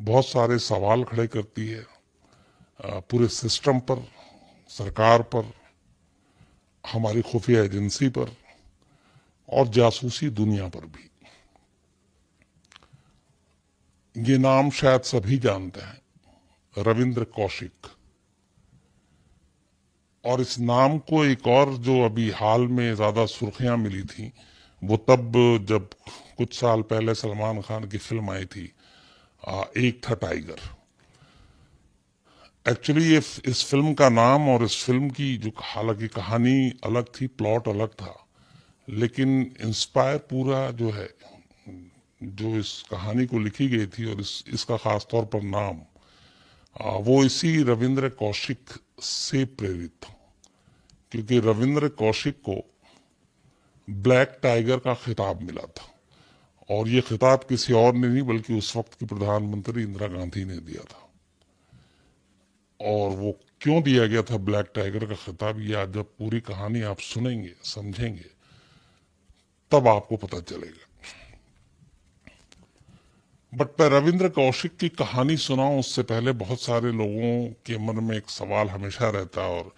बहुत सारे सवाल खड़े करती है पूरे सिस्टम पर, सरकार पर, हमारी खुफिया एजेंसी पर और जासूसी दुनिया पर भी। ये नाम शायद सभी जानते हैं, रविंद्र कौशिक। और इस नाम को एक और जो अभी हाल में ज्यादा सुर्खियां मिली थी, वो तब जब कुछ साल पहले सलमान खान की फिल्म आई थी एक था टाइगर। एक्चुअली ये इस फिल्म का नाम और इस फिल्म की जो हालांकि कहानी अलग थी, प्लॉट अलग था, लेकिन इंस्पायर पूरा जो है, जो इस कहानी को लिखी गई थी और इसका खास तौर पर नाम, वो इसी रविंद्र कौशिक से प्रेरित था। क्योंकि रविंद्र कौशिक को ब्लैक टाइगर का खिताब मिला था, और ये खिताब किसी और ने नहीं बल्कि उस वक्त की प्रधानमंत्री इंदिरा गांधी ने दिया था। और वो क्यों दिया गया था ब्लैक टाइगर का खिताब, ये आज जब पूरी कहानी आप सुनेंगे, समझेंगे, तब आपको पता चलेगा। बट मैं रविंद्र कौशिक की कहानी सुनाऊं उससे पहले बहुत सारे लोगों के मन में एक सवाल हमेशा रहता है, और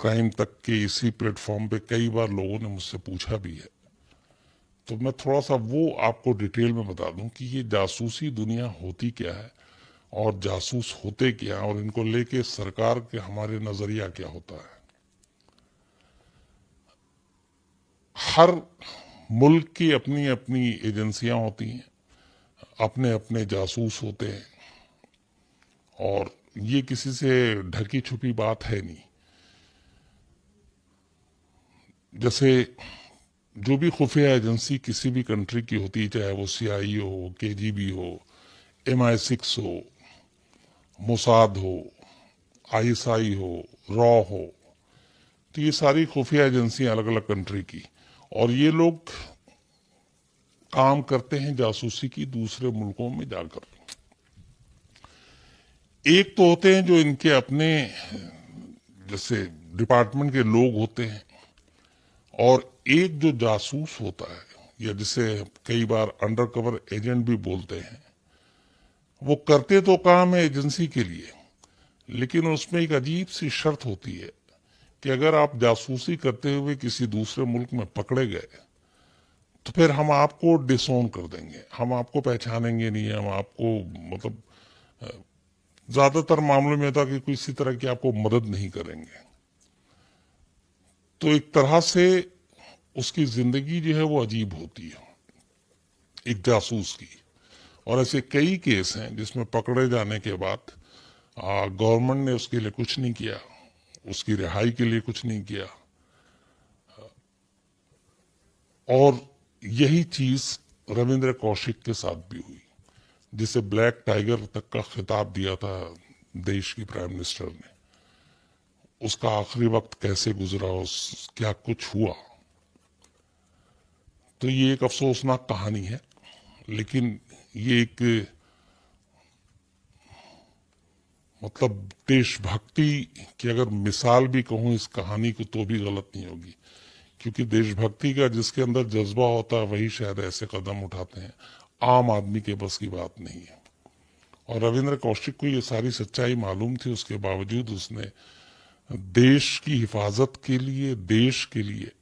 क्राइम तक के इसी प्लेटफॉर्म पे कई बार लोगों ने मुझसे पूछा भी है। तो मैं थोड़ा सा वो आपको डिटेल में बता दूं कि ये जासूसी दुनिया होती क्या है और जासूस होते क्या, और इनको लेके सरकार के हमारे नजरिया क्या होता है। हर मुल्क की अपनी अपनी एजेंसियां होती हैं, अपने अपने जासूस होते हैं, और ये किसी से ढकी छुपी बात है नहीं। जैसे जो भी खुफिया एजेंसी किसी भी कंट्री की होती है, चाहे वो सीआईए हो, केजीबी हो, MI6 हो, मोसाद हो, आईएसआई हो, रॉ हो, तो ये सारी खुफिया एजेंसियां अलग अलग कंट्री की, और ये लोग काम करते हैं जासूसी की दूसरे मुल्कों में जाकर। एक तो होते हैं जो इनके अपने जैसे डिपार्टमेंट के लोग होते हैं, और एक जो जासूस होता है, या जिसे कई बार अंडर कवर एजेंट भी बोलते हैं, वो करते तो काम है एजेंसी के लिए, लेकिन उसमें एक अजीब सी शर्त होती है कि अगर आप जासूसी करते हुए किसी दूसरे मुल्क में पकड़े गए, तो फिर हम आपको डिसोन कर देंगे, हम आपको पहचानेंगे नहीं, हम आपको मतलब ज्यादातर मामलों में था कि किसी तरह की आपको मदद नहीं करेंगे। तो एक तरह से उसकी जिंदगी जो है वो अजीब होती है एक जासूस की। और ऐसे कई केस हैं जिसमें पकड़े जाने के बाद गवर्नमेंट ने उसके लिए कुछ नहीं किया, उसकी रिहाई के लिए कुछ नहीं किया। और यही चीज रविंद्र कौशिक के साथ भी हुई, जिसे ब्लैक टाइगर तक का खिताब दिया था देश की प्राइम मिनिस्टर ने। उसका आखिरी वक्त कैसे गुजरा, उस क्या कुछ हुआ, तो ये एक अफसोसनाक कहानी है। लेकिन ये एक मतलब देशभक्ति की अगर मिसाल भी कहूं इस कहानी को, तो भी गलत नहीं होगी, क्योंकि देशभक्ति का जिसके अंदर जज्बा होता है वही शायद ऐसे कदम उठाते हैं, आम आदमी के बस की बात नहीं है। और रविंद्र कौशिक को ये सारी सच्चाई मालूम थी, उसके बावजूद उसने देश की हिफाजत के लिए, देश के लिए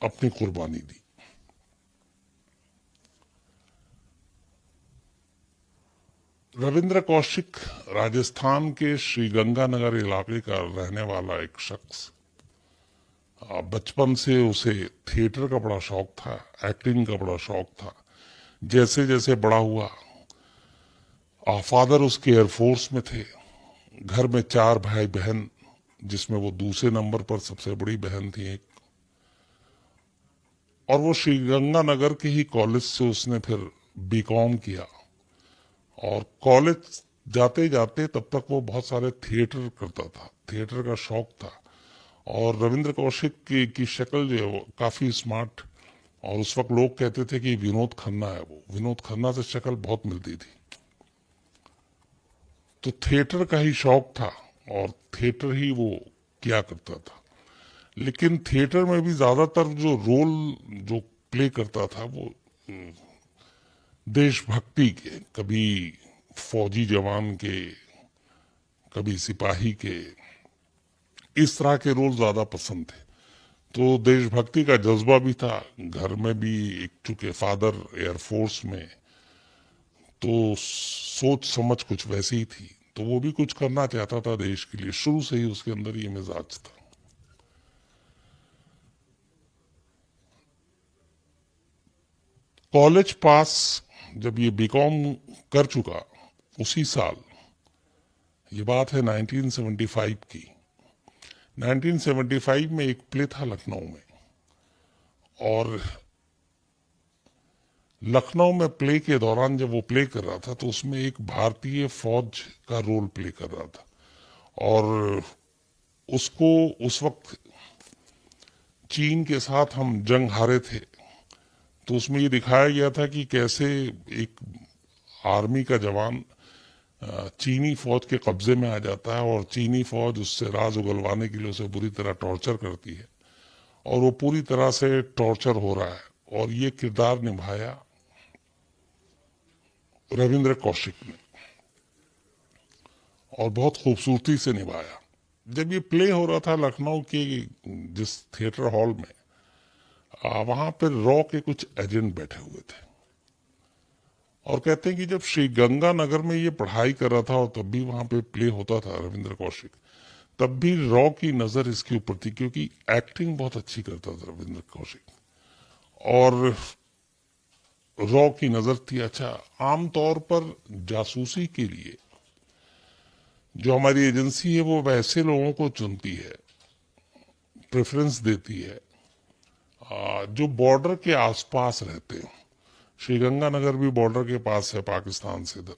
अपनी कुर्बानी दी। रविंद्र कौशिक राजस्थान के श्रीगंगानगर इलाके का रहने वाला एक शख्स। बचपन से उसे थिएटर का बड़ा शौक था, एक्टिंग का बड़ा शौक था। जैसे जैसे बड़ा हुआ, फादर उसके एयरफोर्स में थे, घर में 4 भाई बहन, जिसमें वो दूसरे नंबर पर सबसे बड़ी बहन थी एक। और वो श्रीगंगानगर के ही कॉलेज से उसने फिर बीकॉम किया, और कॉलेज जाते जाते तब तक वो बहुत सारे थिएटर करता था, थिएटर का शौक था। और रविंद्र कौशिक की शक्ल जो है वो काफी स्मार्ट, और उस वक्त लोग कहते थे कि विनोद खन्ना है, वो विनोद खन्ना से शक्ल बहुत मिलती थी। तो थिएटर का ही शौक था, और थिएटर ही वो किया करता था। लेकिन थिएटर में भी ज्यादातर जो रोल जो प्ले करता था, वो देशभक्ति के, कभी फौजी जवान के, कभी सिपाही के, इस तरह के रोल ज्यादा पसंद थे। तो देशभक्ति का जज्बा भी था घर में भी, एक चूंकि फादर एयरफोर्स में, तो सोच समझ कुछ वैसी ही थी, तो वो भी कुछ करना चाहता था देश के लिए, शुरू से ही उसके अंदर ये मिजाज था। कॉलेज पास जब ये बीकॉम कर चुका, उसी साल, ये बात है 1975 की, 1975 में एक प्ले था लखनऊ में, और लखनऊ में प्ले के दौरान जब वो प्ले कर रहा था तो उसमें एक भारतीय फौज का रोल प्ले कर रहा था, और उसको उस वक्त चीन के साथ हम जंग हारे थे, तो उसमें ये दिखाया गया था कि कैसे एक आर्मी का जवान चीनी फौज के कब्जे में आ जाता है, और चीनी फौज उससे राज उगलवाने के लिए उसे बुरी तरह टॉर्चर करती है, और वो पूरी तरह से टॉर्चर हो रहा है, और ये किरदार निभाया रविंद्र कौशिक ने, और बहुत खूबसूरती से निभाया। जब ये प्ले हो रहा था लखनऊ के जिस थिएटर हॉल में, वहां पर रॉ के कुछ एजेंट बैठे हुए थे, और कहते हैं कि जब श्री गंगानगर में ये पढ़ाई कर रहा था और तब भी वहां पे प्ले होता था रविंद्र कौशिक, तब भी रॉ की नजर इसके ऊपर थी, क्योंकि एक्टिंग बहुत अच्छी करता था रविंद्र कौशिक, और रॉ की नजर थी। अच्छा, आमतौर पर जासूसी के लिए जो हमारी एजेंसी है वो वैसे लोगों को चुनती है, प्रेफरेंस देती है जो बॉर्डर के आसपास रहते हैं। श्रीगंगानगर भी बॉर्डर के पास है पाकिस्तान से इधर,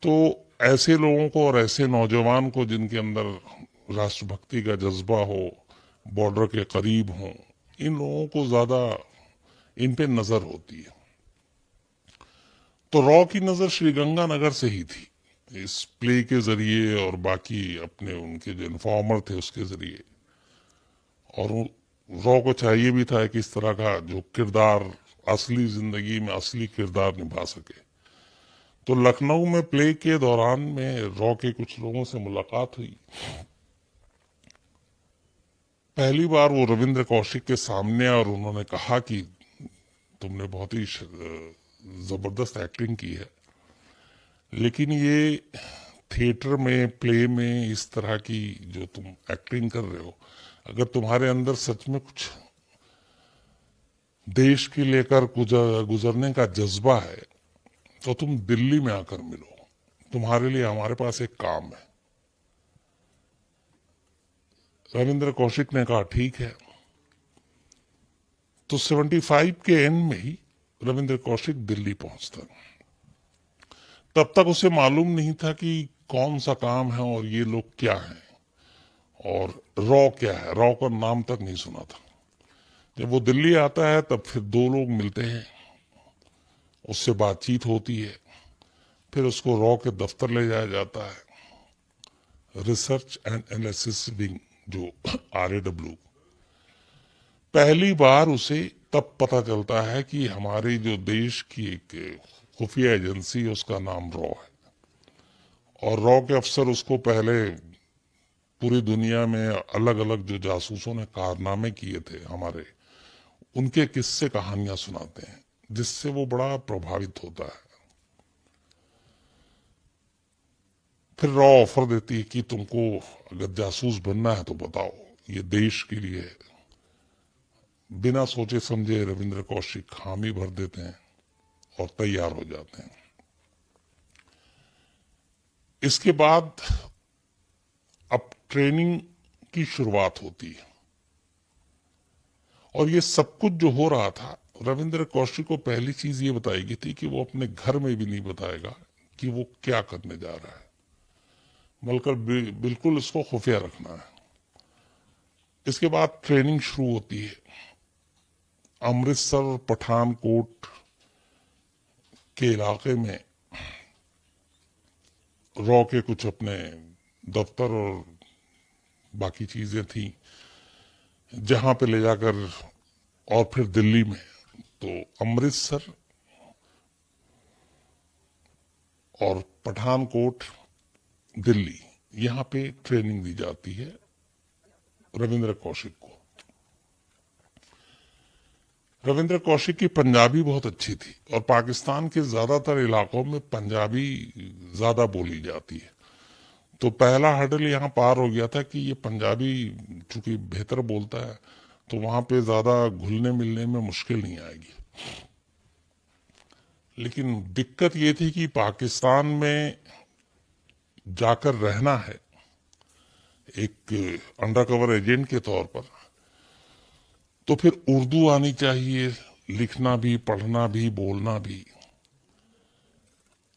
तो ऐसे लोगों को और ऐसे नौजवान को जिनके अंदर राष्ट्रभक्ति का जज्बा हो, बॉर्डर के करीब हो, इन लोगों को ज्यादा इन पे नजर होती है। तो रॉ की नजर श्रीगंगानगर से ही थी, इस प्ले के जरिए और बाकी अपने उनके जो इन्फॉर्मर थे उसके जरिए, और रॉ को चाहिए भी था कि इस तरह का जो किरदार असली जिंदगी में असली किरदार निभा सके। तो लखनऊ में प्ले के दौरान में रॉ के कुछ लोगों से मुलाकात हुई। पहली बार वो रविंद्र कौशिक के सामने, और उन्होंने कहा कि तुमने बहुत ही जबरदस्त एक्टिंग की है, लेकिन ये थिएटर में, प्ले में इस तरह की जो तुम एक्टिंग कर रहे हो, अगर तुम्हारे अंदर सच में कुछ देश के लेकर गुजरने का जज्बा है तो तुम दिल्ली में आकर मिलो, तुम्हारे लिए हमारे पास एक काम है। रविंद्र कौशिक ने कहा ठीक है। तो 75 के एंड में ही रविंद्र कौशिक दिल्ली पहुंचता। तब तक उसे मालूम नहीं था कि कौन सा काम है और ये लोग क्या हैं और रॉ क्या है, रॉ का नाम तक नहीं सुना था। जब वो दिल्ली आता है तब फिर दो लोग मिलते हैं, उससे बातचीत होती है, फिर उसको रॉ के दफ्तर ले जाया जाता है, रिसर्च एंड एनालिसिस विंग, जो RAW। पहली बार उसे तब पता चलता है कि हमारे जो देश की एक खुफिया एजेंसी है उसका नाम रॉ है, और रॉ के अफसर उसको पहले पूरी दुनिया में अलग अलग जो जासूसों ने कारनामे किए थे हमारे, उनके किस्से कहानियां सुनाते हैं, जिससे वो बड़ा प्रभावित होता है। फिर रॉ ऑफर देती है कि तुमको अगर जासूस बनना है तो बताओ, ये देश के लिए है। बिना सोचे समझे रविंद्र कौशिक हामी भर देते हैं और तैयार हो जाते हैं। इसके बाद अब ट्रेनिंग की शुरुआत होती है, और ये सब कुछ जो हो रहा था, रविंद्र कौशिक को पहली चीज ये बताई गई थी कि वो अपने घर में भी नहीं बताएगा कि वो क्या करने जा रहा है, बल्कि बिल्कुल इसको खुफिया रखना है। इसके बाद ट्रेनिंग शुरू होती है। अमृतसर, पठानकोट के इलाके में रॉ के कुछ अपने दफ्तर और बाकी चीजें थी, जहां पे ले जाकर, और फिर दिल्ली में। तो अमृतसर और पठानकोट दिल्ली, यहाँ पे ट्रेनिंग दी जाती है रविंद्र कौशिक को। रविंद्र कौशिक की पंजाबी बहुत अच्छी थी और पाकिस्तान के ज्यादातर इलाकों में पंजाबी ज्यादा बोली जाती है, तो पहला हर्डल यहाँ पार हो गया था कि ये पंजाबी चूंकि बेहतर बोलता है तो वहां पे ज्यादा घुलने मिलने में मुश्किल नहीं आएगी। लेकिन दिक्कत ये थी कि पाकिस्तान में जाकर रहना है एक अंडरकवर एजेंट के तौर पर, तो फिर उर्दू आनी चाहिए, लिखना भी, पढ़ना भी, बोलना भी,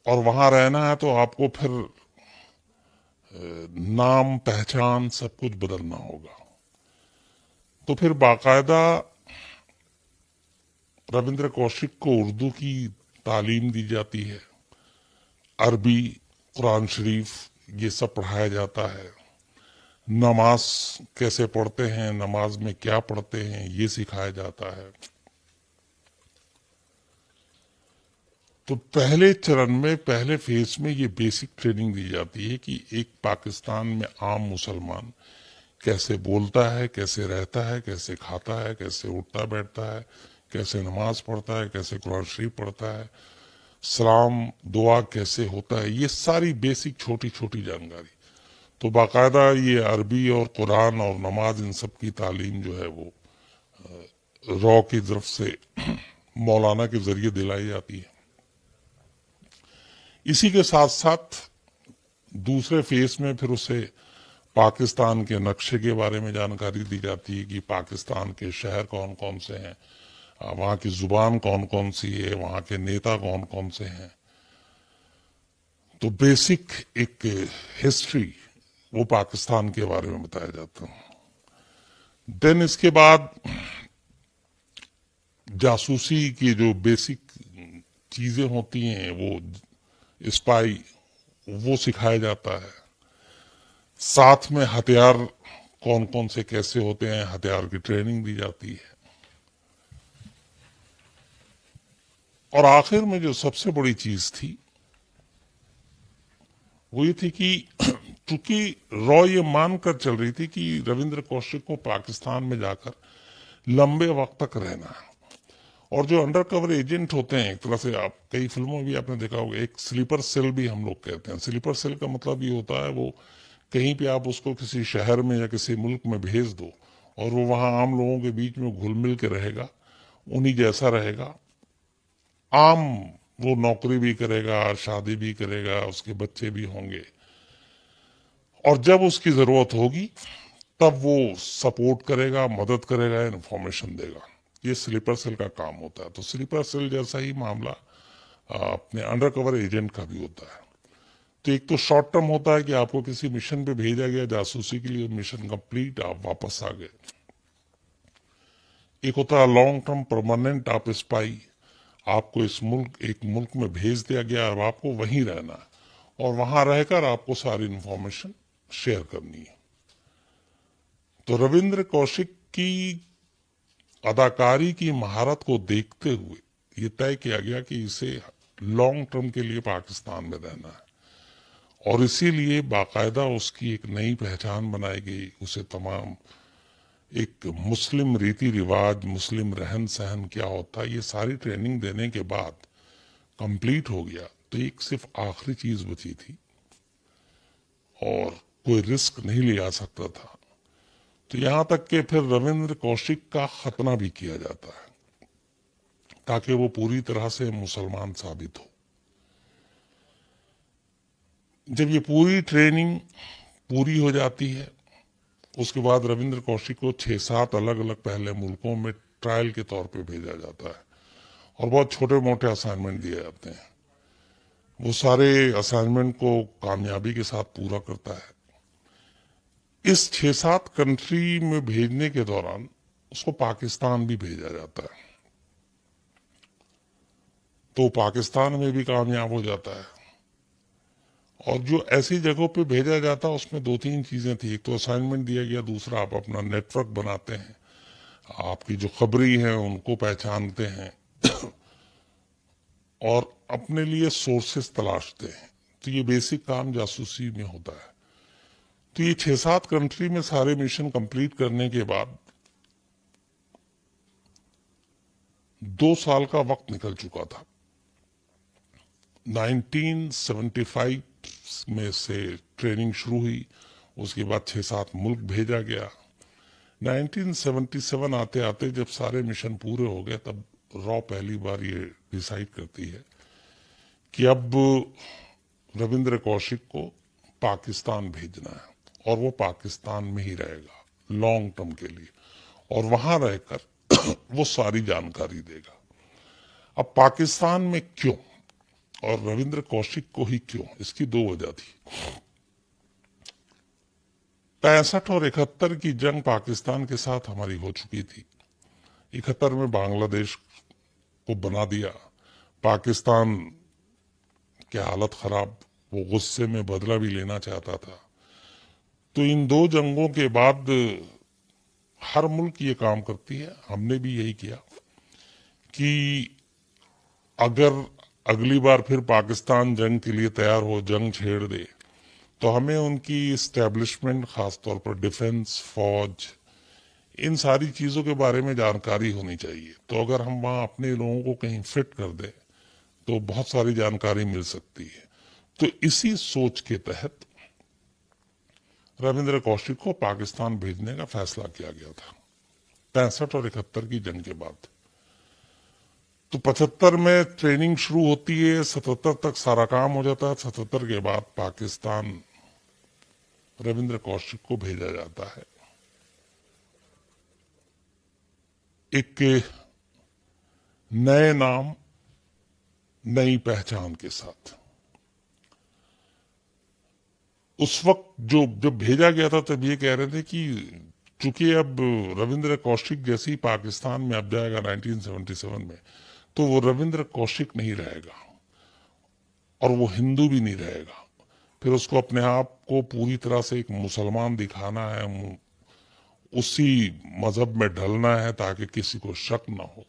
और वहां रहना है तो आपको फिर नाम पहचान सब कुछ बदलना होगा। तो फिर बाकायदा रविंद्र कौशिक को उर्दू की तालीम दी जाती है, अरबी, कुरान शरीफ ये सब पढ़ाया जाता है, नमाज कैसे पढ़ते हैं, नमाज में क्या पढ़ते हैं ये सिखाया जाता है। तो पहले चरण में, पहले फेज में ये बेसिक ट्रेनिंग दी जाती है कि एक पाकिस्तान में आम मुसलमान कैसे बोलता है, कैसे रहता है, कैसे खाता है, कैसे उठता बैठता है, कैसे नमाज पढ़ता है, कैसे कुरान शरीफ पढ़ता है, सलाम दुआ कैसे होता है, ये सारी बेसिक छोटी छोटी जानकारी। तो बाकायदा ये अरबी और कुरान और नमाज इन सब की तालीम जो है वो रॉ की तरफ से मौलाना के जरिए दिलाई जाती है। इसी के साथ साथ दूसरे फेज में फिर उसे पाकिस्तान के नक्शे के बारे में जानकारी दी जाती है कि पाकिस्तान के शहर कौन कौन से हैं, वहां की जुबान कौन कौन सी है, वहां के नेता कौन कौन से हैं। तो बेसिक एक हिस्ट्री वो पाकिस्तान के बारे में बताया जाता है। देन इसके बाद जासूसी की जो बेसिक चीजें होती हैं, वो स्पाई, वो सिखाया जाता है। साथ में हथियार कौन कौन से कैसे होते हैं, हथियार की ट्रेनिंग दी जाती है। और आखिर में जो सबसे बड़ी चीज थी वो ये थी कि चूंकि रॉ ये मानकर चल रही थी कि रविंद्र कौशिक को पाकिस्तान में जाकर लंबे वक्त तक रहना है, और जो अंडर कवर एजेंट होते हैं एक तरह से, आप कई फिल्मों में भी आपने देखा होगा, एक स्लीपर सेल भी हम लोग कहते हैं। स्लीपर सेल का मतलब ये होता है वो कहीं पे आप उसको किसी शहर में या किसी मुल्क में भेज दो और वो वहां आम लोगों के बीच में घुल मिल के रहेगा, उन्हीं जैसा रहेगा, आम वो नौकरी भी करेगा, शादी भी करेगा, उसके बच्चे भी होंगे, और जब उसकी जरूरत होगी तब वो सपोर्ट करेगा, मदद करेगा, इन्फॉर्मेशन देगा। ये स्लीपर सेल का काम होता है। तो स्लीपर सेल जैसा ही मामला अपने अंडरकवर एजेंट का भी होता है। तो एक तो शॉर्ट टर्म होता है कि आपको किसी मिशन पे भेजा गया जासूसी के लिए, मिशन कंप्लीट, आप वापस आ गए। एक होता है लॉन्ग टर्म परमानेंट, आप स्पाई, आपको इस मुल्क, एक मुल्क में भेज दिया गया, अब आपको वहीं रहना है और वहां रहकर आपको सारी इंफॉर्मेशन शेयर करनी है। तो रविंद्र कौशिक की अदाकारी की महारत को देखते हुए ये तय किया गया कि इसे लॉन्ग टर्म के लिए पाकिस्तान में रहना है, और इसीलिए बाकायदा उसकी एक नई पहचान बनाई गई। उसे तमाम एक मुस्लिम रीति रिवाज, मुस्लिम रहन सहन क्या होता है, ये सारी ट्रेनिंग देने के बाद कंप्लीट हो गया। तो एक सिर्फ आखिरी चीज बची थी और कोई रिस्क नहीं लिया सकता था। तो यहां तक कि फिर रविंद्र कौशिक का खतना भी किया जाता है ताकि वो पूरी तरह से मुसलमान साबित हो। जब ये पूरी ट्रेनिंग पूरी हो जाती है उसके बाद रविंद्र कौशिक को 6-7 अलग अलग पहले मुल्कों में ट्रायल के तौर पे भेजा जाता है और बहुत छोटे मोटे असाइनमेंट दिए जाते हैं। वो सारे असाइनमेंट को कामयाबी के साथ पूरा करता है। इस 6-7 कंट्री में भेजने के दौरान उसको पाकिस्तान भी भेजा जाता है, तो पाकिस्तान में भी कामयाब हो जाता है। और जो ऐसी जगहों पे भेजा जाता है उसमें 2-3 चीजें थी। एक तो असाइनमेंट दिया गया, दूसरा आप अपना नेटवर्क बनाते हैं, आपकी जो खबरी हैं उनको पहचानते हैं और अपने लिए सोर्सेस तलाशते हैं। तो ये बेसिक काम जासूसी में होता है। तो ये 6-7 कंट्री में सारे मिशन कंप्लीट करने के बाद 2 साल का वक्त निकल चुका था। 1975 में से ट्रेनिंग शुरू हुई, उसके बाद 6-7 मुल्क भेजा गया। 1977 आते आते जब सारे मिशन पूरे हो गए, तब रॉ पहली बार ये डिसाइड करती है कि अब रविंद्र कौशिक को पाकिस्तान भेजना है, और वो पाकिस्तान में ही रहेगा लॉन्ग टर्म के लिए, और वहां रहकर वो सारी जानकारी देगा। अब पाकिस्तान में क्यों और रविंद्र कौशिक को ही क्यों, इसकी 2 वजह थी। 65 और 71 की जंग पाकिस्तान के साथ हमारी हो चुकी थी। 71 में बांग्लादेश को बना दिया, पाकिस्तान की हालत खराब, वो गुस्से में बदला भी लेना चाहता था। तो इन 2 जंगों के बाद हर मुल्क ये काम करती है, हमने भी यही किया कि अगर अगली बार फिर पाकिस्तान जंग के लिए तैयार हो, जंग छेड़ दे, तो हमें उनकी इस्टेब्लिशमेंट, खासतौर पर डिफेंस, फौज, इन सारी चीजों के बारे में जानकारी होनी चाहिए। तो अगर हम वहां अपने लोगों को कहीं फिट कर दें तो बहुत सारी जानकारी मिल सकती है। तो इसी सोच के तहत रविंद्र कौशिक को पाकिस्तान भेजने का फैसला किया गया था 65 और 71 की जंग के बाद। तो 75 में ट्रेनिंग शुरू होती है, 77 तक सारा काम हो जाता है। 77 के बाद पाकिस्तान रविंद्र कौशिक को भेजा जाता है एक नए नाम, नई पहचान के साथ। उस वक्त जब भेजा गया था, तब ये कह रहे थे कि चूंकि अब रविंद्र कौशिक जैसे ही पाकिस्तान में अब जाएगा 1977 में, तो वो रविंद्र कौशिक नहीं रहेगा और वो हिंदू भी नहीं रहेगा। फिर उसको अपने आप को पूरी तरह से एक मुसलमान दिखाना है, उसी मजहब में ढलना है ताकि किसी को शक ना हो।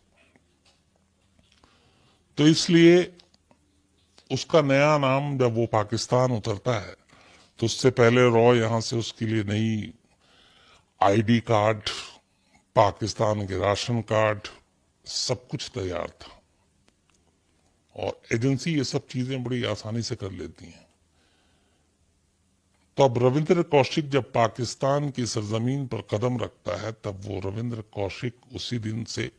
तो इसलिए उसका नया नाम, जब वो पाकिस्तान उतरता है, तो उससे पहले रॉ यहां से उसके लिए नई आईडी कार्ड, पाकिस्तान के राशन कार्ड, सब कुछ तैयार था, और एजेंसी ये सब चीजें बड़ी आसानी से कर लेती हैं। तो अब रविंद्र कौशिक जब पाकिस्तान की सरजमीन पर कदम रखता है, तब वो रविंद्र कौशिक उसी दिन से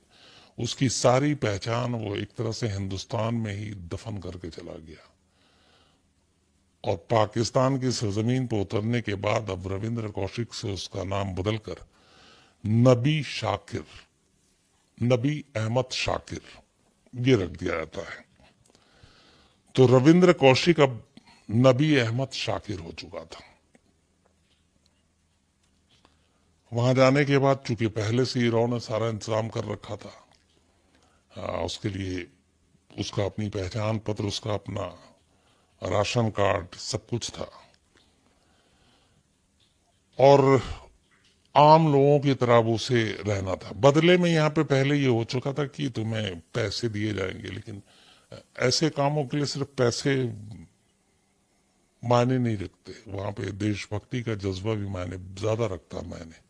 उसकी सारी पहचान वो एक तरह से हिंदुस्तान में ही दफन करके चला गया। और पाकिस्तान की सरजमीन पर उतरने के बाद अब रविंद्र कौशिक से उसका नाम बदलकर नबी शाकिर, नबी अहमद शाकिर, ये रख दिया जाता है। तो रविंद्र कौशिक अब नबी अहमद शाकिर हो चुका था। वहां जाने के बाद चूंकि पहले से ही रॉ ने सारा इंतजाम कर रखा था, उसके लिए उसका अपनी पहचान पत्र, उसका अपना राशन कार्ड, सब कुछ था, और आम लोगों की तरह वो उसे रहना था। बदले में यहाँ पे पहले ये हो चुका था कि तुम्हें पैसे दिए जाएंगे, लेकिन ऐसे कामों के लिए सिर्फ पैसे मायने नहीं रखते, वहां पे देशभक्ति का जज्बा भी मायने ज्यादा रखता मायने।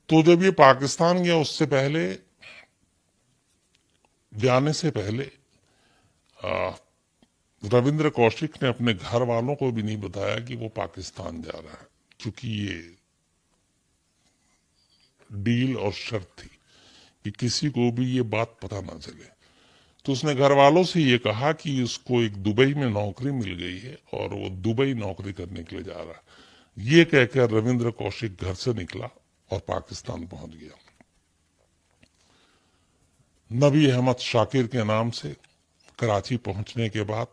तो जब ये पाकिस्तान गया, उससे पहले, जाने से पहले रविंद्र कौशिक ने अपने घर वालों को भी नहीं बताया कि वो पाकिस्तान जा रहा है, क्योंकि ये डील और शर्त थी कि किसी को भी ये बात पता ना चले। तो उसने घर वालों से ये कहा कि उसको एक दुबई में नौकरी मिल गई है और वो दुबई नौकरी करने के लिए जा रहा है। ये कहकर रविंद्र कौशिक घर से निकला और पाकिस्तान पहुंच गया। नबी अहमद शाकिर के नाम से कराची पहुंचने के बाद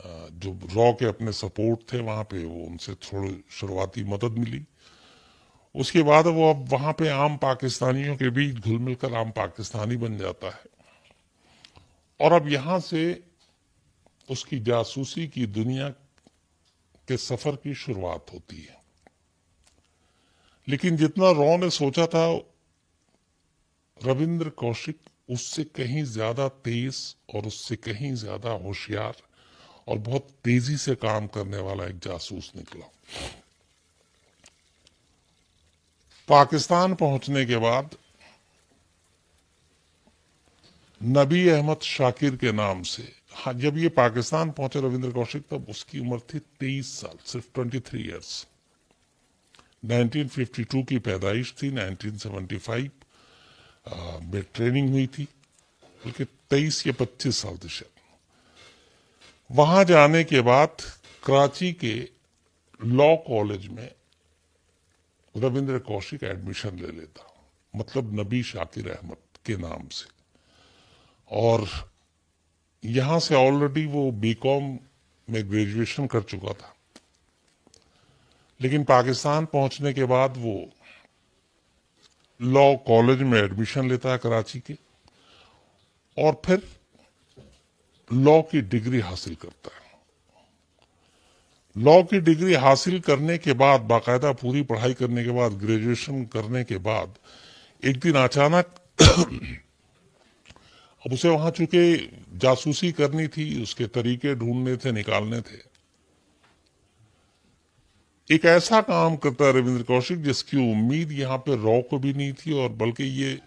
जो रॉ के अपने सपोर्ट थे वहां पे, वो उनसे थोड़ी शुरुआती मदद मिली। उसके बाद वो अब वहां पे आम पाकिस्तानियों के बीच घुल मिलकर आम पाकिस्तानी बन जाता है, और अब यहां से उसकी जासूसी की दुनिया के सफर की शुरुआत होती है। लेकिन जितना रॉ ने सोचा था, रविंद्र कौशिक उससे कहीं ज्यादा तेज और उससे कहीं ज्यादा होशियार और बहुत तेजी से काम करने वाला एक जासूस निकला। पाकिस्तान पहुंचने के बाद नबी अहमद शाकिर के नाम से, हाँ, जब ये पाकिस्तान पहुंचे रविंद्र कौशिक तब उसकी उम्र थी 23 साल, सिर्फ 23 ईयर्स। 1952 की पैदाइश थी, 1975 में ट्रेनिंग हुई थी, बल्कि 23 या 25 साल थी शायद। वहां जाने के बाद कराची के लॉ कॉलेज में रविंद्र कौशिक एडमिशन ले लेता, मतलब नबी शाकिर अहमद के नाम से। और यहां से ऑलरेडी वो बीकॉम में ग्रेजुएशन कर चुका था, लेकिन पाकिस्तान पहुंचने के बाद वो लॉ कॉलेज में एडमिशन लेता है कराची के, और फिर लॉ की डिग्री हासिल करता है। लॉ की डिग्री हासिल करने के बाद, बाकायदा पूरी पढ़ाई करने के बाद, ग्रेजुएशन करने के बाद, एक दिन अचानक अब उसे वहां चूंकि जासूसी करनी थी, उसके तरीके ढूंढने थे, निकालने थे, एक ऐसा काम करता है रविंद्र कौशिक जिसकी उम्मीद यहाँ पे रॉ को भी नहीं थी, और बल्कि ये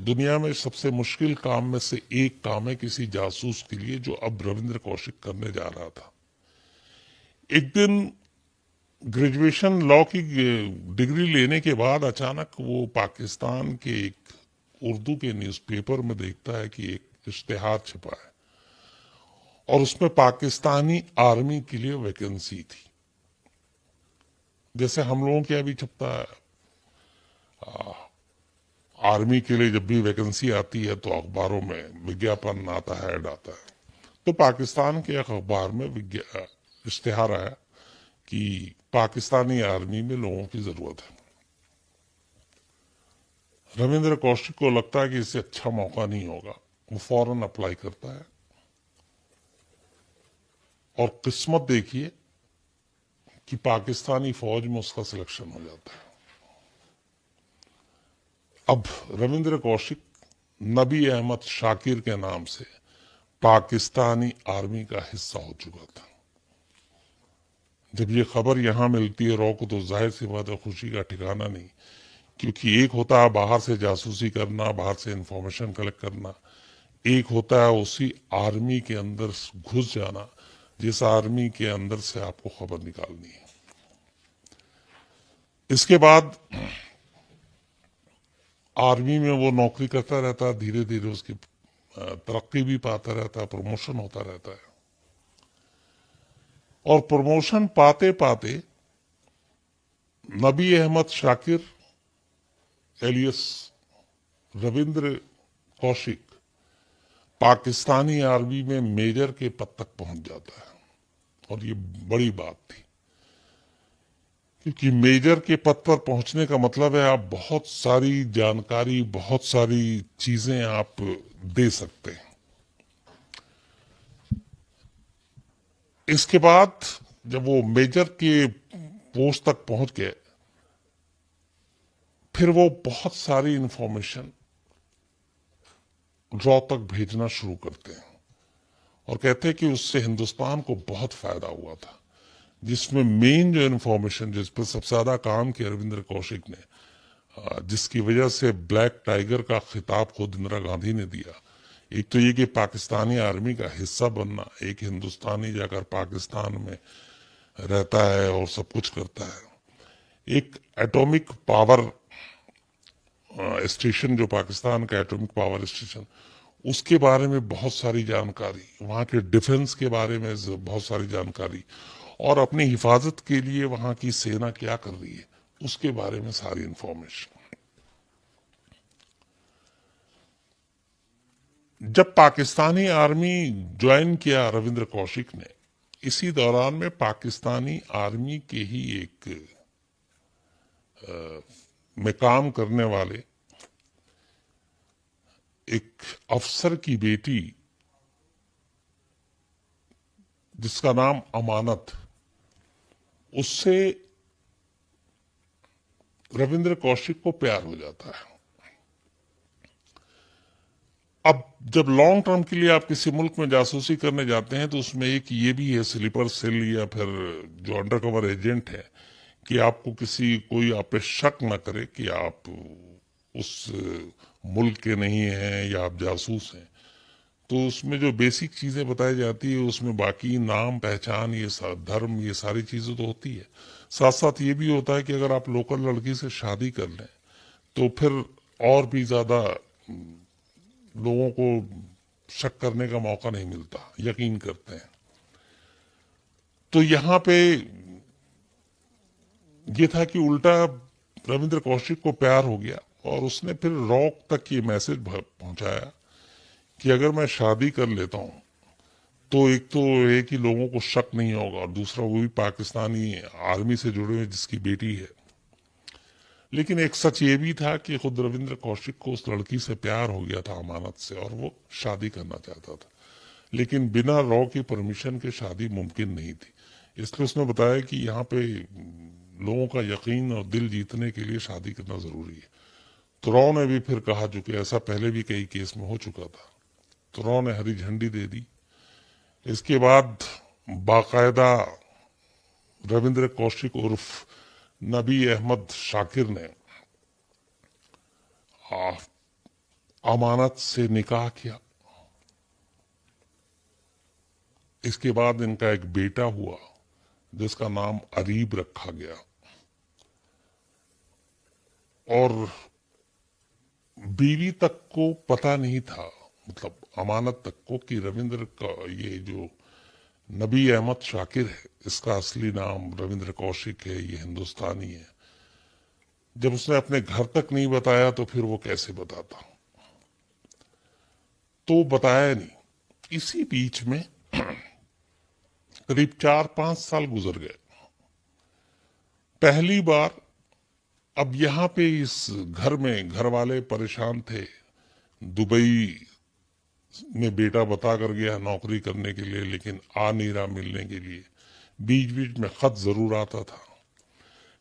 दुनिया में सबसे मुश्किल काम में से एक काम है किसी जासूस के लिए, जो अब रविंद्र कौशिक करने जा रहा था। एक दिन ग्रेजुएशन लॉ की डिग्री लेने के बाद अचानक वो पाकिस्तान के एक उर्दू के न्यूज़पेपर में देखता है कि एक इश्तेहार छपा है, और उसमें पाकिस्तानी आर्मी के लिए वैकेंसी थी। जैसे हम लोगों के अभी छपता है, आर्मी के लिए जब भी वैकेंसी आती है तो अखबारों में विज्ञापन आता है, ऐड आता है। तो पाकिस्तान के एक अखबार में इश्तेहार आया कि पाकिस्तानी आर्मी में लोगों की जरूरत है। रविंद्र कौशिक को लगता है कि इससे अच्छा मौका नहीं होगा, वो फौरन अप्लाई करता है, और किस्मत देखिए कि पाकिस्तानी फौज में उसका सिलेक्शन हो जाता है। अब रविंद्र कौशिक नबी अहमद शाकिर के नाम से पाकिस्तानी आर्मी का हिस्सा हो चुका था। जब ये खबर यहां मिलती है रॉ को, तो जाहिर सी बात है खुशी का ठिकाना नहीं, क्योंकि एक होता है बाहर से जासूसी करना, बाहर से इंफॉर्मेशन कलेक्ट करना, एक होता है उसी आर्मी के अंदर घुस जाना जिस आर्मी के अंदर से आपको खबर निकालनी है। इसके बाद आर्मी में वो नौकरी करता रहता है, धीरे धीरे उसकी तरक्की भी पाता रहता है, प्रमोशन होता रहता है, और प्रमोशन पाते पाते नबी अहमद शाकिर एलियस रविंद्र कौशिक पाकिस्तानी आर्मी में मेजर के पद तक पहुंच जाता है। और ये बड़ी बात थी, क्योंकि मेजर के पद पर पहुंचने का मतलब है आप बहुत सारी जानकारी, बहुत सारी चीजें आप दे सकते हैं। इसके बाद जब वो मेजर के पोस्ट तक पहुंच गए, फिर वो बहुत सारी इंफॉर्मेशन रॉ तक भेजना शुरू करते हैं, और कहते हैं कि उससे हिंदुस्तान को बहुत फायदा हुआ था। जिसमें मेन जो इन्फॉर्मेशन, जिस पर सबसे ज्यादा काम किया रविंद्र कौशिक ने, जिसकी वजह से ब्लैक टाइगर का खिताब खुद इंदिरा गांधी ने दिया, एक तो ये कि पाकिस्तानी आर्मी का हिस्सा बनना, एक हिंदुस्तानी जाकर पाकिस्तान में रहता है और सब कुछ करता है। एक एटॉमिक पावर स्टेशन, जो पाकिस्तान का एटॉमिक पावर स्टेशन, उसके बारे में बहुत सारी जानकारी, वहां के डिफेंस के बारे में बहुत सारी जानकारी, और अपनी हिफाजत के लिए वहां की सेना क्या कर रही है उसके बारे में सारी इंफॉर्मेशन। जब पाकिस्तानी आर्मी ज्वाइन किया रविंद्र कौशिक ने, इसी दौरान में पाकिस्तानी आर्मी के ही एक में काम करने वाले एक अफसर की बेटी, जिसका नाम अमानत, उससे रविंद्र कौशिक को प्यार हो जाता है। अब जब लॉन्ग टर्म के लिए आप किसी मुल्क में जासूसी करने जाते हैं तो उसमें एक ये भी है स्लीपर सेल या फिर जो अंडरकवर एजेंट है कि आपको कोई आप पे शक न करे कि आप उस मुल्क के नहीं हैं या आप जासूस हैं। तो उसमें जो बेसिक चीजें बताई जाती है उसमें बाकी नाम पहचान धर्म ये सारी चीजें तो होती है। साथ साथ ये भी होता है कि अगर आप लोकल लड़की से शादी कर लें तो फिर और भी ज्यादा लोगों को शक करने का मौका नहीं मिलता, यकीन करते हैं। तो यहाँ पे ये था कि उल्टा रविंद्र कौशिक को प्यार हो गया और उसने फिर रॉक तक ये मैसेज पहुंचाया कि अगर मैं शादी कर लेता हूं तो एक तो एक ही लोगों को शक नहीं होगा और दूसरा वो भी पाकिस्तानी आर्मी से जुड़े हुए जिसकी बेटी है। लेकिन एक सच ये भी था कि खुद रविंद्र कौशिक को उस लड़की से प्यार हो गया था अमानत से और वो शादी करना चाहता था, लेकिन बिना रॉ की परमिशन के शादी मुमकिन नहीं थी। इसलिए उसने बताया कि यहाँ पे लोगों का यकीन और दिल जीतने के लिए शादी करना जरूरी है। तो रॉ ने भी फिर कहा, जो कि ऐसा पहले भी कई केस में हो चुका था, तो रॉ ने हरी झंडी दे दी। इसके बाद बाकायदा रविंद्र कौशिक उर्फ नबी अहमद शाकिर ने अमानत से निकाह किया। इसके बाद इनका एक बेटा हुआ जिसका नाम अरीब रखा गया और बीवी तक को पता नहीं था, मतलब अमानत तक को, कि रविंद्र का ये जो नबी अहमद शाकिर है इसका असली नाम रविंद्र कौशिक है, ये हिंदुस्तानी है। जब उसने अपने घर तक नहीं बताया तो फिर वो कैसे बताता, तो बताया नहीं। इसी बीच में करीब 4-5 साल गुजर गए। पहली बार अब यहां पे इस घर में घर वाले परेशान थे। दुबई में बेटा बता कर गया नौकरी करने के लिए, लेकिन आ नहीं रहा मिलने के लिए। बीच बीच में खत जरूर आता था।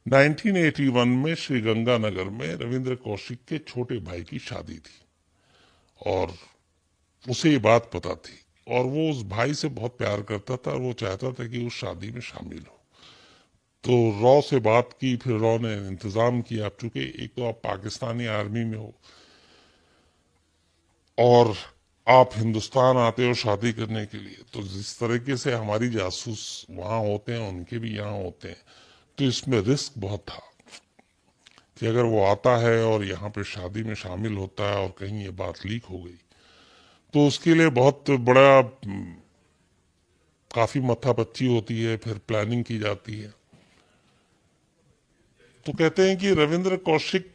1981 में श्रीगंगानगर में रविंद्र कौशिक के छोटे भाई की शादी थी और उसे ये बात पता थी और वो उस भाई से बहुत प्यार करता था और वो चाहता था कि उस शादी में शामिल हो। तो रॉ से बात की, फिर रॉ ने इंतजाम किया। आप चूंकि एक तो आप पाकिस्तानी आर्मी में हो और आप हिंदुस्तान आते हो शादी करने के लिए, तो जिस तरीके से हमारी जासूस वहां होते हैं उनके भी यहाँ होते हैं, तो इसमें रिस्क बहुत था कि अगर वो आता है और यहाँ पे शादी में शामिल होता है और कहीं ये बात लीक हो गई तो उसके लिए बहुत बड़ा काफी मत्थापच्ची होती है, फिर प्लानिंग की जाती है। तो कहते हैं कि रविंद्र कौशिक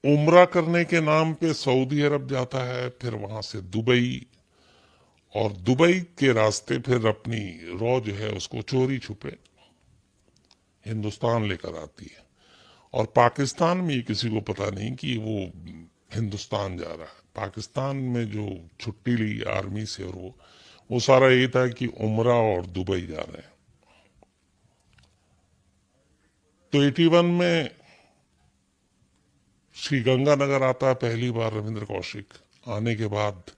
उम्रा करने के नाम पे सऊदी अरब जाता है, फिर वहां से दुबई, और दुबई के रास्ते फिर अपनी रॉ जो है उसको चोरी छुपे हिंदुस्तान लेकर आती है। और पाकिस्तान में ये किसी को पता नहीं कि वो हिंदुस्तान जा रहा है। पाकिस्तान में जो छुट्टी ली आर्मी से और वो सारा ये था कि उमरा और दुबई जा रहे हैं। तो 81 में श्री गंगानगर आता है पहली बार रविंद्र कौशिक। आने के बाद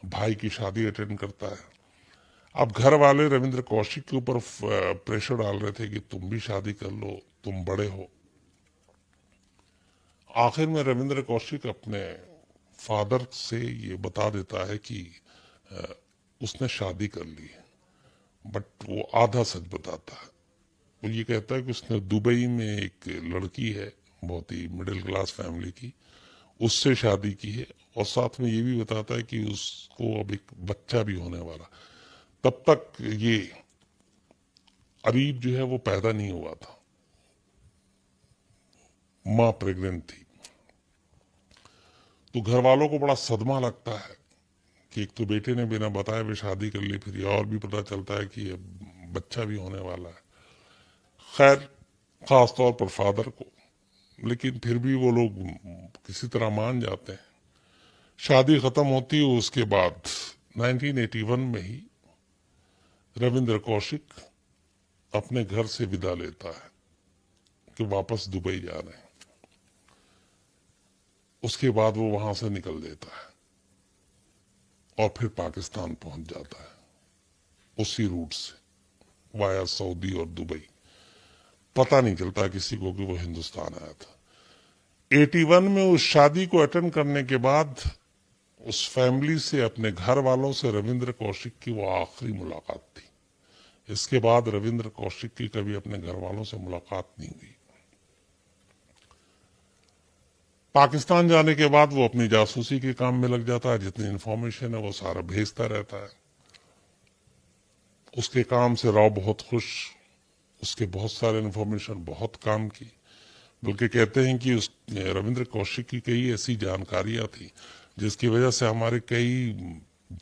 भाई की शादी अटेंड करता है। अब घर वाले रविंद्र कौशिक के ऊपर प्रेशर डाल रहे थे कि तुम भी शादी कर लो, तुम बड़े हो। आखिर में रविंद्र कौशिक अपने फादर से ये बता देता है कि उसने शादी कर ली है, बट वो आधा सच बताता है। वो ये कहता है कि उसने दुबई में एक लड़की है बहुत ही मिडिल क्लास फैमिली की, उससे शादी की है, और साथ में ये भी बताता है कि उसको अब एक बच्चा भी होने वाला। तब तक ये अरीब जो है वो पैदा नहीं हुआ था, मां प्रेग्नेंट थी। तो घर वालों को बड़ा सदमा लगता है कि एक तो बेटे ने बिना बताए भी शादी कर ली, फिर ये और भी पता चलता है कि ये बच्चा भी होने वाला है। खैर, खास तौर पर फादर को, लेकिन फिर भी वो लोग किसी तरह मान जाते हैं। शादी खत्म होती है, उसके बाद 1981 में ही रविंद्र कौशिक अपने घर से विदा लेता है कि वापस दुबई जा रहे हैं। उसके बाद वो वहां से निकल देता है और फिर पाकिस्तान पहुंच जाता है उसी रूट से वाया सऊदी और दुबई। पता नहीं चलता किसी को कि वो हिंदुस्तान आया था। 81 में उस शादी को अटेंड करने के बाद उस फैमिली से, अपने घर वालों से रविंद्र कौशिक की वो आखिरी मुलाकात थी। इसके बाद रविंद्र कौशिक की कभी अपने घर वालों से मुलाकात नहीं हुई। पाकिस्तान जाने के बाद वो अपनी जासूसी के काम में लग जाता है। जितनी इंफॉर्मेशन है वो सारा भेजता रहता है। उसके काम से राव बहुत खुश। उसके बहुत सारे इंफॉर्मेशन बहुत काम की। बल्कि कहते हैं कि उस रविंद्र कौशिक की कई ऐसी जानकारियां थी जिसकी वजह से हमारे कई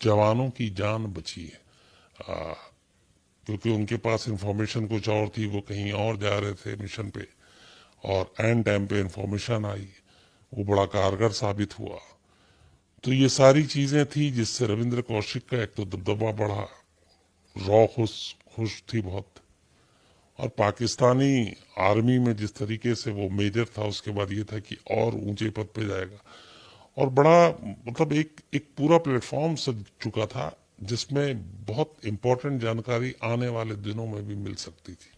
जवानों की जान बची है। क्योंकि उनके पास इंफॉर्मेशन कुछ और थी, वो कहीं और जा रहे थे मिशन पे, और एंड टाइम पे इंफॉर्मेशन आई, वो बड़ा कारगर साबित हुआ। तो ये सारी चीजें थी जिससे रविंद्र कौशिक का एक तो दबदबा बढ़ा, रॉ खुश थी बहुत। और पाकिस्तानी आर्मी में जिस तरीके से वो मेजर था, उसके बाद ये था कि और ऊंचे पद पे जाएगा। और बड़ा मतलब एक पूरा प्लेटफॉर्म सज चुका था जिसमें बहुत इंपॉर्टेंट जानकारी आने वाले दिनों में भी मिल सकती थी।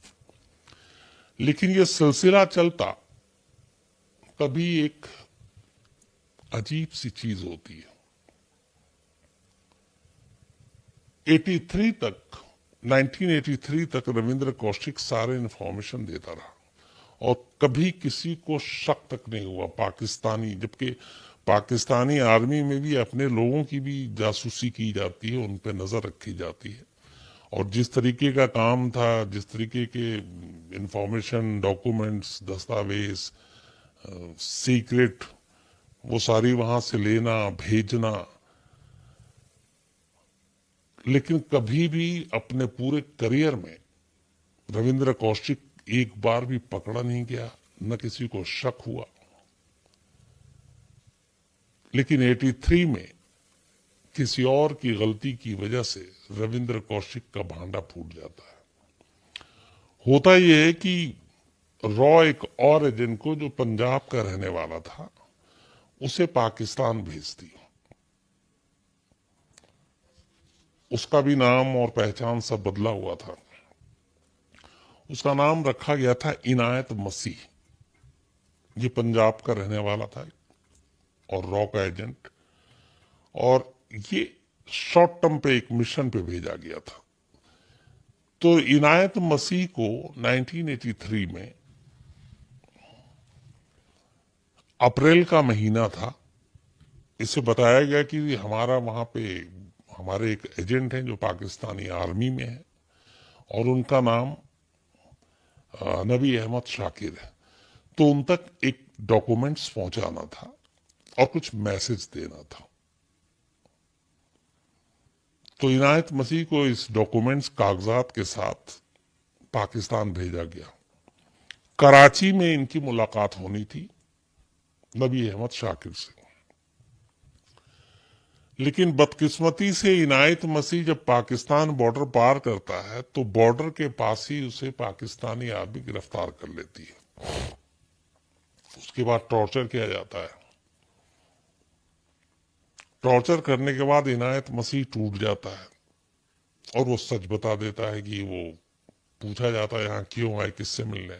लेकिन ये सिलसिला चलता, कभी एक अजीब सी चीज होती है। 1983 तक रविंद्र कौशिक सारे इंफॉर्मेशन देता रहा और कभी किसी को शक तक नहीं हुआ पाकिस्तानी, जबकि पाकिस्तानी आर्मी में भी अपने लोगों की भी जासूसी की जाती है, उन पर नजर रखी जाती है। और जिस तरीके का काम था, जिस तरीके के इंफॉर्मेशन, डॉक्यूमेंट्स, दस्तावेज, सीक्रेट, वो सारी वहां से लेना, भेजना। लेकिन कभी भी अपने पूरे करियर में रविंद्र कौशिक एक बार भी पकड़ा नहीं गया, न किसी को शक हुआ। लेकिन 83 में किसी और की गलती की वजह से रविंद्र कौशिक का भांडा फूट जाता है। होता यह है कि रॉ एक और एजेंट को, जो पंजाब का रहने वाला था, उसे पाकिस्तान भेजती। उसका भी नाम और पहचान सब बदला हुआ था। उसका नाम रखा गया था इनायत मसीह। ये पंजाब का रहने वाला था और रॉ का एजेंट, और ये शॉर्ट टर्म पे एक मिशन पे भेजा गया था। तो इनायत मसीह को 1983 में अप्रैल का महीना था। इसे बताया गया कि हमारा वहां पे हमारे एक एजेंट हैं जो पाकिस्तानी आर्मी में है और उनका नाम नबी अहमद शाकिर है। तो उन तक एक डॉक्यूमेंट्स पहुंचाना था और कुछ मैसेज देना था। तो इनायत मसीह को इस डॉक्यूमेंट्स, कागजात के साथ पाकिस्तान भेजा गया। कराची में इनकी मुलाकात होनी थी नबी अहमद शाकिर से। लेकिन बदकिस्मती से इनायत मसीह जब पाकिस्तान बॉर्डर पार करता है तो बॉर्डर के पास ही उसे पाकिस्तानी आर्मी गिरफ्तार कर लेती है। उसके बाद टॉर्चर किया जाता है। टॉर्चर करने के बाद इनायत मसीह टूट जाता है और वो सच बता देता है कि वो पूछा जाता है यहाँ क्यों आए, किससे मिलने।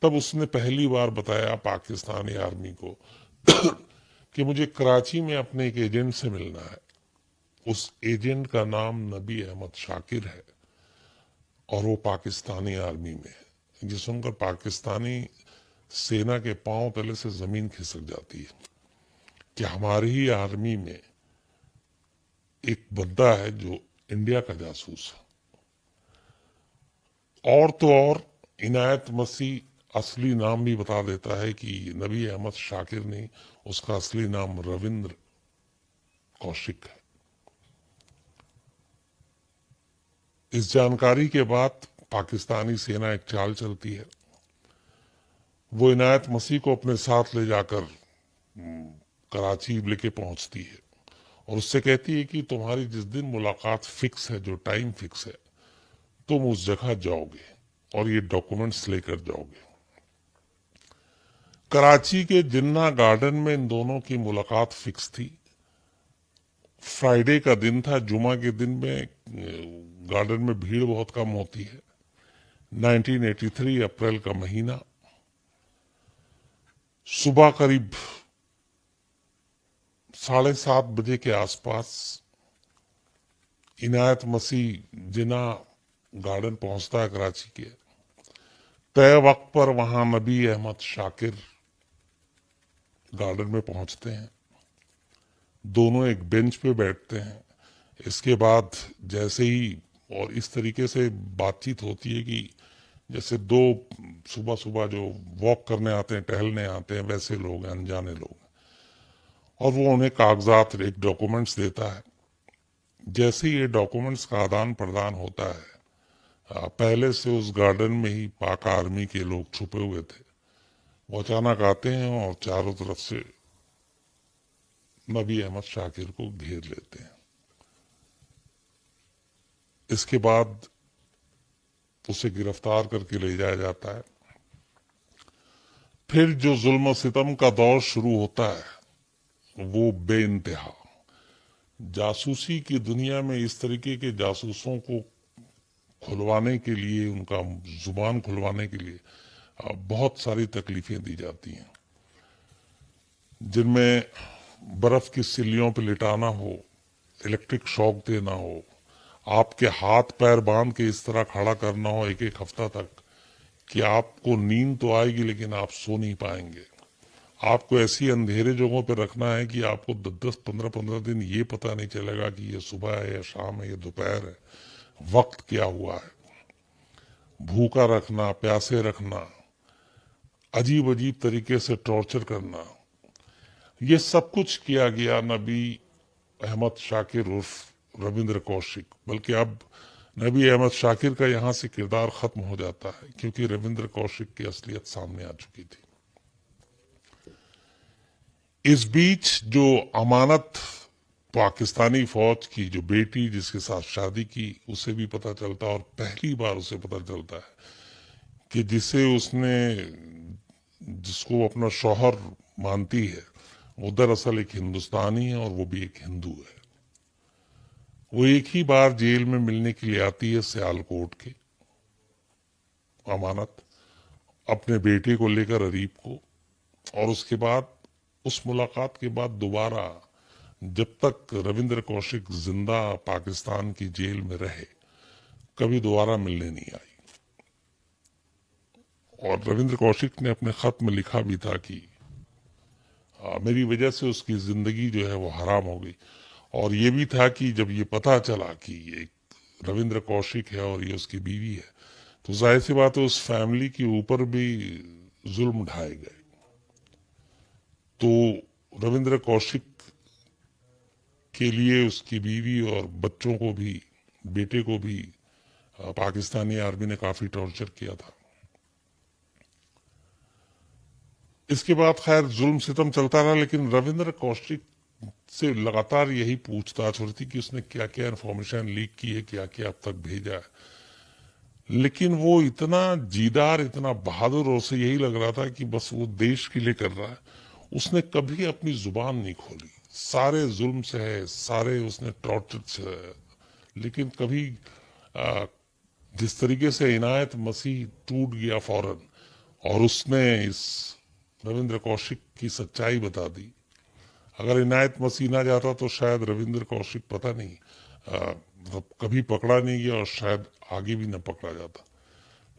तब उसने पहली बार बताया पाकिस्तानी आर्मी को कि मुझे कराची में अपने एक एजेंट से मिलना है। उस एजेंट का नाम नबी अहमद शाकिर है और वो पाकिस्तानी आर्मी में है। ये सुनकर पाकिस्तानी सेना के पांव तले से जमीन खिसक जाती है कि हमारी ही आर्मी में एक बंदा है जो इंडिया का जासूस है। और तो और इनायत मसीह असली नाम भी बता देता है कि नबी अहमद शाकिर नहीं, उसका असली नाम रविंद्र कौशिक है। इस जानकारी के बाद पाकिस्तानी सेना एक चाल चलती है। वो इनायत मसीह को अपने साथ ले जाकर कराची लेके पहुंचती है और उससे कहती है कि तुम्हारी जिस दिन मुलाकात फिक्स है, जो टाइम फिक्स है, तुम उस जगह जाओगे और ये डॉक्यूमेंट्स लेकर जाओगे। कराची के जिन्ना गार्डन में इन दोनों की मुलाकात फिक्स थी। फ्राइडे का दिन था, जुमा के दिन में गार्डन में भीड़ बहुत कम होती है। 1983 अप्रैल का महीना, सुबह करीब 7:30 के आसपास इनायत मसीह जिन्ना गार्डन पहुंचता है कराची के। तय वक्त पर वहां नबी अहमद शाकिर गार्डन में पहुंचते हैं। दोनों एक बेंच पे बैठते हैं। इसके बाद जैसे ही और इस तरीके से बातचीत होती है कि जैसे दो सुबह सुबह जो वॉक करने आते हैं, टहलने आते हैं, वैसे लोग हैं, अनजाने लोग। और वो उन्हें कागजात, एक डॉक्यूमेंट्स देता है। जैसे ही ये डॉक्यूमेंट्स का आदान प्रदान होता है, पहले से उस गार्डन में ही पाक आर्मी के लोग छुपे हुए थे। वो अचानक आते हैं और चारों तरफ से नबी अहमद शाकिर को घेर लेते हैं। इसके बाद उसे गिरफ्तार करके ले जाया जाता है। फिर जो जुल्म सितम का दौर शुरू होता है वो बेइंतहा। जासूसी की दुनिया में इस तरीके के जासूसों को खुलवाने के लिए, उनका जुबान खुलवाने के लिए बहुत सारी तकलीफें दी जाती हैं, जिनमें बर्फ की सिल्लियों पर लिटाना हो, इलेक्ट्रिक शॉक देना हो, आपके हाथ पैर बांध के इस तरह खड़ा करना हो एक एक हफ्ता तक कि आपको नींद तो आएगी लेकिन आप सो नहीं पाएंगे। आपको ऐसी अंधेरे जगहों पर रखना है कि आपको 10 15 दिन ये पता नहीं चलेगा कि ये सुबह है या शाम है या दोपहर है, वक्त क्या हुआ है। भूखा रखना, प्यासे रखना, अजीब अजीब तरीके से टॉर्चर करना, ये सब कुछ किया गया नबी अहमद शाकिर उर्फ रविंद्र कौशिक। बल्कि अब नबी अहमद शाकिर का यहां से किरदार खत्म हो जाता है क्योंकि रविंद्र कौशिक की असलियत सामने आ चुकी थी। इस बीच जो अमानत पाकिस्तानी फौज की जो बेटी जिसके साथ शादी की, उसे भी पता चलता और पहली बार उसे पता चलता है कि जिसको वो अपना शौहर मानती है वो दरअसल एक हिंदुस्तानी है और वो भी एक हिंदू है। वो एक ही बार जेल में मिलने के लिए आती है सियालकोट के, अमानत, अपने बेटे को लेकर अरीब को। और उसके बाद, उस मुलाकात के बाद दोबारा जब तक रविंद्र कौशिक जिंदा पाकिस्तान की जेल में रहे, कभी दोबारा मिलने नहीं आई। और रविंद्र कौशिक ने अपने खत में लिखा भी था कि मेरी वजह से उसकी जिंदगी जो है वो हराम हो गई। और ये भी था कि जब ये पता चला कि ये रविंद्र कौशिक है और ये उसकी बीवी है, तो जाहिर सी बात है उस फैमिली के ऊपर भी जुल्म ढाए गए। तो रविंद्र कौशिक के लिए उसकी बीवी और बच्चों को भी, बेटे को भी पाकिस्तानी आर्मी ने काफी टॉर्चर किया था। इसके बाद खैर जुल्म सितम चलता रहा, लेकिन रविंद्र कौशिक से लगातार यही पूछताछ हो रही थी कि उसने क्या क्या इन्फॉर्मेशन लीक की है, क्या क्या अब तक भेजा है। लेकिन वो इतना जीदार, इतना बहादुर, और उसे यही लग रहा था कि बस वो देश के लिए कर रहा है। उसने कभी अपनी जुबान नहीं खोली। सारे जुल्म से है, सारे उसने टॉर्चर से है, लेकिन कभी जिस तरीके से इनायत मसीह टूट गया फौरन और उसने इस रविंद्र कौशिक की सच्चाई बता दी। अगर इनायत मसीह ना जाता तो शायद रविंद्र कौशिक, पता नहीं, कभी पकड़ा नहीं गया और शायद आगे भी न पकड़ा जाता।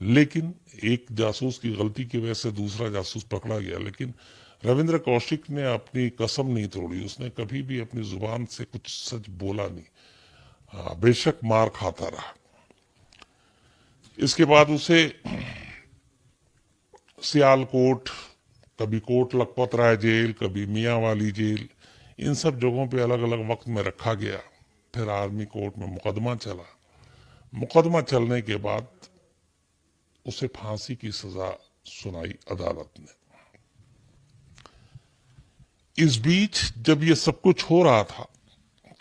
लेकिन एक जासूस की गलती की वजह से दूसरा जासूस पकड़ा गया, लेकिन रविंद्र कौशिक ने अपनी कसम नहीं तोड़ी। उसने कभी भी अपनी जुबान से कुछ सच बोला नहीं, बेशक मार खाता रहा। इसके बाद उसे सियालकोट, कभी कोट लखपत राय जेल, कभी मियाँ वाली जेल, इन सब जगहों पे अलग अलग वक्त में रखा गया। फिर आर्मी कोर्ट में मुकदमा चला। मुकदमा चलने के बाद उसे फांसी की सजा सुनाई अदालत ने। इस बीच जब ये सब कुछ हो रहा था,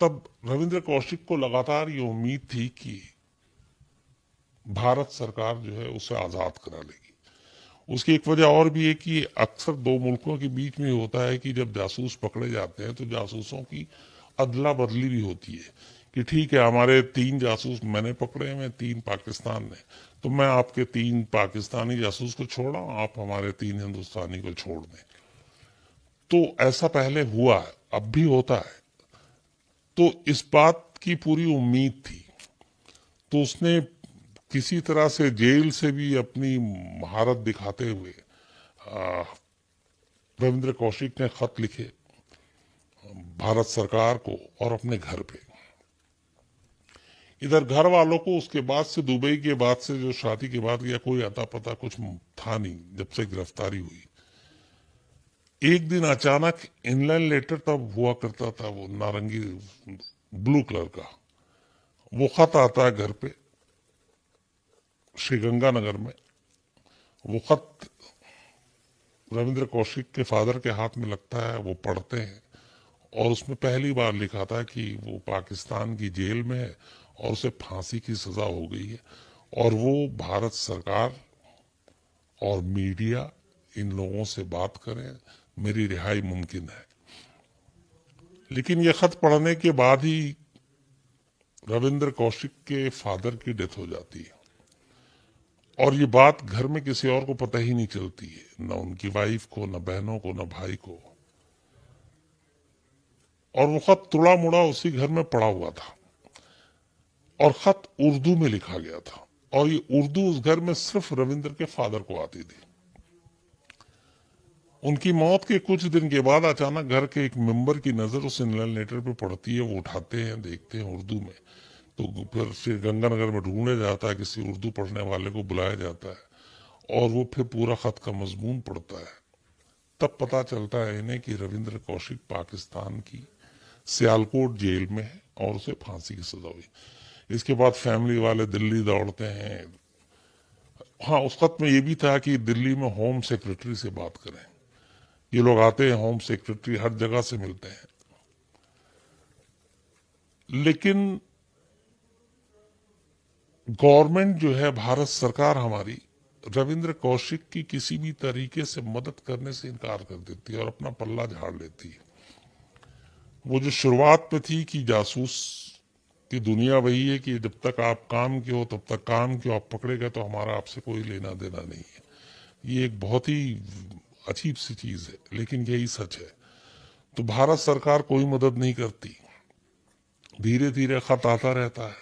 तब रविंद्र कौशिक को लगातार ये उम्मीद थी कि भारत सरकार जो है उसे आजाद करा लेगी। उसकी एक वजह और भी है कि अक्सर दो मुल्कों के बीच में होता है कि जब जासूस पकड़े जाते हैं तो जासूसों की अदला बदली भी होती है कि ठीक है, हमारे 3 जासूस मैंने पकड़े हैं, 3 पाकिस्तान ने, तो मैं आपके 3 पाकिस्तानी जासूस को छोड़ा, आप हमारे 3 हिंदुस्तानी को छोड़ दें। तो ऐसा पहले हुआ है, अब भी होता है। तो इस बात की पूरी उम्मीद थी, तो उसने किसी तरह से जेल से भी अपनी महारत दिखाते हुए रविंद्र कौशिक ने खत लिखे भारत सरकार को और अपने घर पे। इधर घर वालों को उसके बाद से, दुबई के बाद से, जो शादी के बाद, या कोई अता पता कुछ था नहीं जब से गिरफ्तारी हुई। एक दिन अचानक इनलैंड लेटर तब हुआ करता था, वो नारंगी ब्लू कलर का, वो खत आता है घर पे श्रीगंगानगर में। वो खत रविंद्र कौशिक के फादर के हाथ में लगता है, वो पढ़ते हैं और उसमें पहली बार लिखा था कि वो पाकिस्तान की जेल में है और उसे फांसी की सजा हो गई है और वो भारत सरकार और मीडिया इन लोगों से बात करें, मेरी रिहाई मुमकिन है। लेकिन ये खत पढ़ने के बाद ही रविंद्र कौशिक के फादर की डेथ हो जाती है और ये बात घर में किसी और को पता ही नहीं चलती है, न उनकी वाइफ को, न बहनों को, न भाई को। और वो खत तुड़ा मुड़ा उसी घर में पड़ा हुआ था और खत उर्दू में लिखा गया था और ये उर्दू उस घर में सिर्फ रविंद्र के फादर को आती थी। उनकी मौत के कुछ दिन के बाद अचानक घर के एक मेंबर की नजर उस इनलैंड लेटर पे पड़ती है। वो उठाते हैं, देखते हैं उर्दू में, तो फिर श्रीगंगानगर में ढूंढा जाता है, किसी उर्दू पढ़ने वाले को बुलाया जाता है और वो फिर पूरा खत का मजमून पढ़ता है। तब पता चलता है इन्हें कि रविंद्र कौशिक पाकिस्तान की सियालकोट जेल में है और उसे फांसी की सजा हुई। इसके बाद फैमिली वाले दिल्ली दौड़ते हैं। हाँ, उस खत में ये भी था कि दिल्ली में होम सेक्रेटरी से बात करें। ये लोग आते हैं, होम सेक्रेटरी हर जगह से मिलते हैं, लेकिन गवर्नमेंट जो है, भारत सरकार हमारी, रविंद्र कौशिक की किसी भी तरीके से मदद करने से इनकार कर देती है और अपना पल्ला झाड़ लेती है। वो जो शुरुआत में थी कि जासूस की दुनिया वही है कि जब तक आप काम के हो तब तक काम के हो, आप पकड़े गए तो हमारा आपसे कोई लेना देना नहीं है। ये एक बहुत ही अजीब सी चीज है, लेकिन यही सच है। तो भारत सरकार कोई मदद नहीं करती, धीरे धीरे खत आता रहता है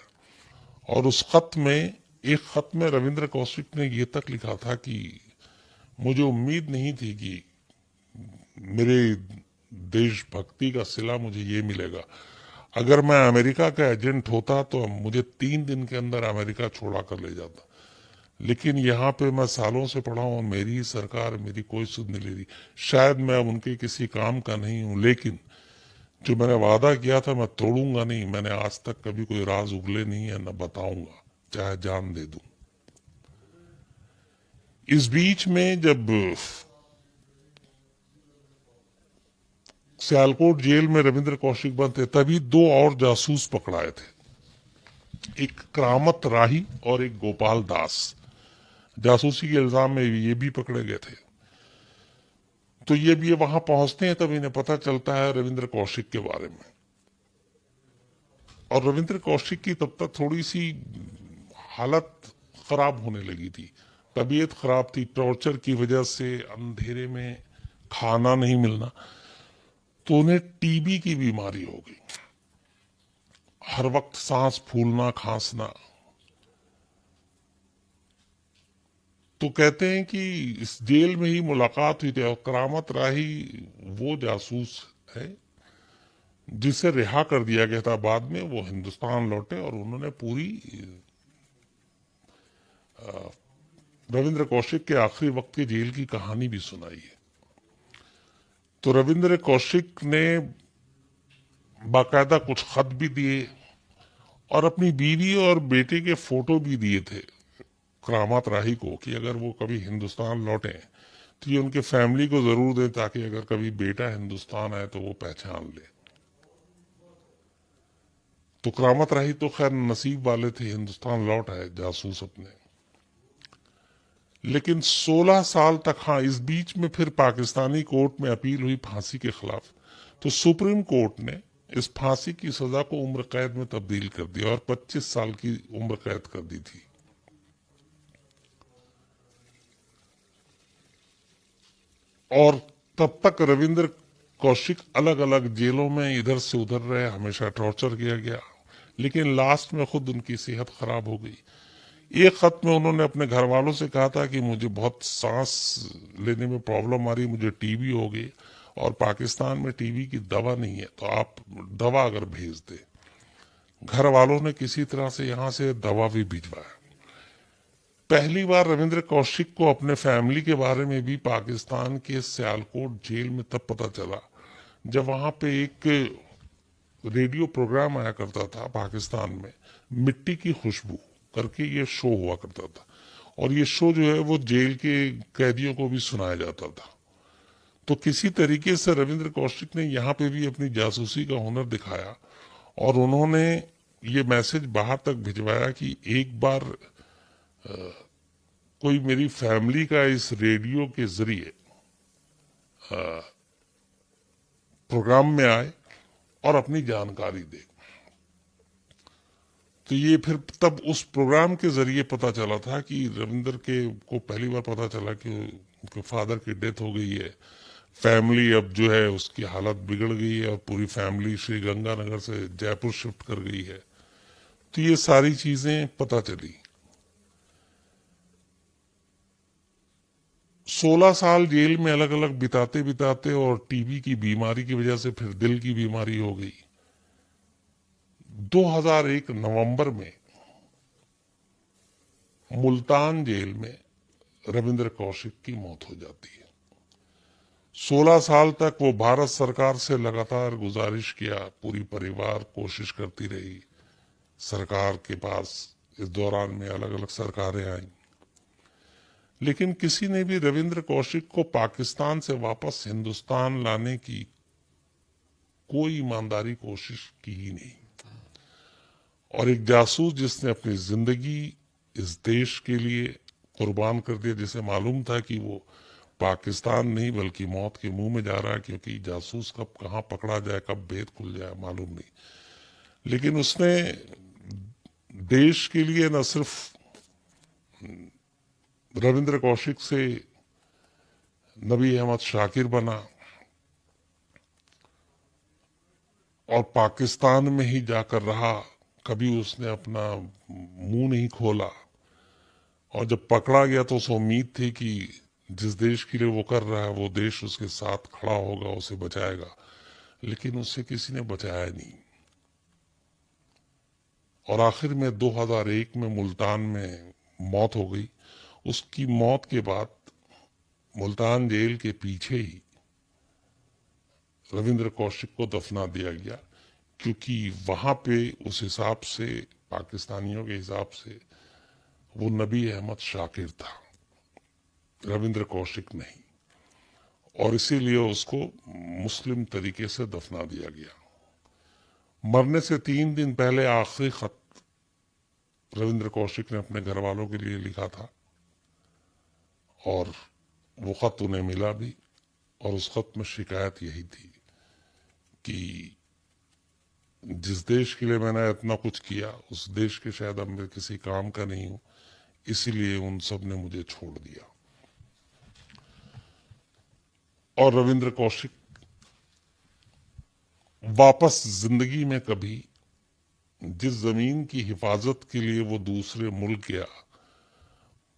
और उस खत में, एक खत में रविंद्र कौशिक ने ये तक लिखा था कि मुझे उम्मीद नहीं थी कि मेरे देशभक्ति का सिला मुझे ये मिलेगा। अगर मैं अमेरिका का एजेंट होता तो मुझे 3 दिन के अंदर अमेरिका छोड़ा कर ले जाता, लेकिन यहाँ पे मैं सालों से पड़ा हूँ, मेरी ही सरकार मेरी कोई सुध नहीं ले रही। शायद मैं उनके किसी काम का नहीं हूं, लेकिन जो मैंने वादा किया था मैं तोड़ूंगा नहीं। मैंने आज तक कभी कोई राज उगले नहीं है, न बताऊंगा, चाहे जान दे दूं। इस बीच में जब सियालकोट जेल में रविंद्र कौशिक बंद थे, तभी 2 और जासूस पकड़ाए थे, एक करामत राही और एक गोपाल दास। जासूसी के इल्जाम में ये भी पकड़े गए थे। तो ये वहां पहुंचते हैं, तब इन्हें पता चलता है रविंद्र कौशिक के बारे में। और रविंद्र कौशिक की तब तक थोड़ी सी हालत खराब होने लगी थी, तबीयत खराब थी, टॉर्चर की वजह से अंधेरे में खाना नहीं मिलना, तो उन्हें टीबी की बीमारी हो गई। हर वक्त सांस फूलना, खांसना। तो कहते हैं कि इस जेल में ही मुलाकात हुई थी और करामत राही वो जासूस है जिसे रिहा कर दिया गया था। बाद में वो हिंदुस्तान लौटे और उन्होंने पूरी रविंद्र कौशिक के आखिरी वक्त की जेल की कहानी भी सुनाई है। तो रविंद्र कौशिक ने बाकायदा कुछ खत भी दिए और अपनी बीवी और बेटे के फोटो भी दिए थे करामत राही को कि अगर वो कभी हिंदुस्तान लौटे तो ये उनके फैमिली को जरूर दें, ताकि अगर कभी बेटा हिंदुस्तान आए तो वो पहचान ले। तो करामत राही तो खैर नसीब वाले थे, हिंदुस्तान लौट आए जासूस अपने। लेकिन 16 साल तक, हाँ, इस बीच में फिर पाकिस्तानी कोर्ट में अपील हुई फांसी के खिलाफ, तो सुप्रीम कोर्ट ने इस फांसी की सजा को उम्र कैद में तब्दील कर दिया और 25 साल की उम्र कैद कर दी थी। और तब तक रविंद्र कौशिक अलग अलग जेलों में इधर से उधर रहे, हमेशा टॉर्चर किया गया, लेकिन लास्ट में खुद उनकी सेहत खराब हो गई। एक खत में उन्होंने अपने घर वालों से कहा था कि मुझे बहुत सांस लेने में प्रॉब्लम आ रही, मुझे टीबी हो गई और पाकिस्तान में टीबी की दवा नहीं है, तो आप दवा अगर भेज दे। घर वालों ने किसी तरह से यहां से दवा भी भिजवाया। पहली बार रविंद्र कौशिक को अपने फैमिली के बारे में भी पाकिस्तान के सियालकोट जेल में तब पता चला जब वहां पे एक रेडियो प्रोग्राम आया करता था पाकिस्तान में, मिट्टी की खुशबू करके ये शो हुआ करता था, और ये शो जो है वो जेल के कैदियों को भी सुनाया जाता था। तो किसी तरीके से रविंद्र कौशिक ने यहाँ पे भी अपनी जासूसी का हुनर दिखाया और उन्होंने ये मैसेज बाहर तक भिजवाया कि एक बार कोई मेरी फैमिली का इस रेडियो के जरिए प्रोग्राम में आए और अपनी जानकारी दे। तो ये फिर तब उस प्रोग्राम के जरिए पता चला था कि रविंद्र के को पहली बार पता चला कि उनके फादर की डेथ हो गई है, फैमिली अब जो है उसकी हालत बिगड़ गई है और पूरी फैमिली श्री गंगानगर से जयपुर शिफ्ट कर गई है। तो ये सारी चीजें पता चली। 16 साल जेल में अलग अलग बिताते बिताते और टीबी की बीमारी की वजह से फिर दिल की बीमारी हो गई। 2001 नवंबर में मुल्तान जेल में रविंद्र कौशिक की मौत हो जाती है। 16 साल तक वो भारत सरकार से लगातार गुजारिश किया, पूरी परिवार कोशिश करती रही सरकार के पास। इस दौरान में अलग अलग सरकारें आई, लेकिन किसी ने भी रविंद्र कौशिक को पाकिस्तान से वापस हिंदुस्तान लाने की कोई ईमानदारी कोशिश की ही नहीं। और एक जासूस जिसने अपनी जिंदगी इस देश के लिए कुर्बान कर दिया, जिसे मालूम था कि वो पाकिस्तान नहीं बल्कि मौत के मुंह में जा रहा है, क्योंकि जासूस कब कहां पकड़ा जाए, कब भेद खुल जाए मालूम नहीं, लेकिन उसने देश के लिए न सिर्फ रविंद्र कौशिक से नबी अहमद शाकिर बना और पाकिस्तान में ही जाकर रहा, कभी उसने अपना मुंह नहीं खोला। और जब पकड़ा गया तो उसे उम्मीद थी कि जिस देश के लिए वो कर रहा है वो देश उसके साथ खड़ा होगा, उसे बचाएगा, लेकिन उससे किसी ने बचाया नहीं। और आखिर में 2001 में मुल्तान में मौत हो गई। उसकी मौत के बाद मुल्तान जेल के पीछे ही रविंद्र कौशिक को दफना दिया गया, क्योंकि वहां पे उस हिसाब से, पाकिस्तानियों के हिसाब से, वो नबी अहमद शाकिर था, रविंद्र कौशिक नहीं, और इसीलिए उसको मुस्लिम तरीके से दफना दिया गया। मरने से 3 दिन पहले आखिरी खत रविंद्र कौशिक ने अपने घर वालों के लिए लिखा था, और वो खत उन्हें मिला भी, और उस खत में शिकायत यही थी कि जिस देश के लिए मैंने इतना कुछ किया उस देश के शायद अब मैं किसी काम का नहीं हूं, इसीलिए उन सब ने मुझे छोड़ दिया। और रविंद्र कौशिक वापस जिंदगी में कभी जिस जमीन की हिफाजत के लिए वो दूसरे मुल्क गया,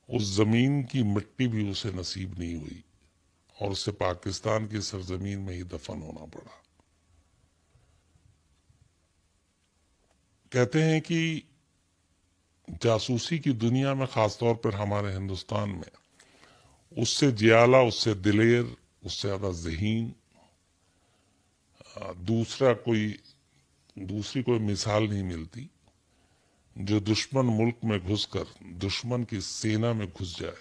उस जमीन की मिट्टी भी उसे नसीब नहीं हुई और उसे पाकिस्तान की सरजमीन में ही दफन होना पड़ा। कहते हैं कि जासूसी की दुनिया में, खासतौर पर हमारे हिंदुस्तान में, उससे जियाला, उससे दिलेर, उससे ज्यादा ज़हीन दूसरी कोई मिसाल नहीं मिलती, जो दुश्मन मुल्क में घुसकर दुश्मन की सेना में घुस जाए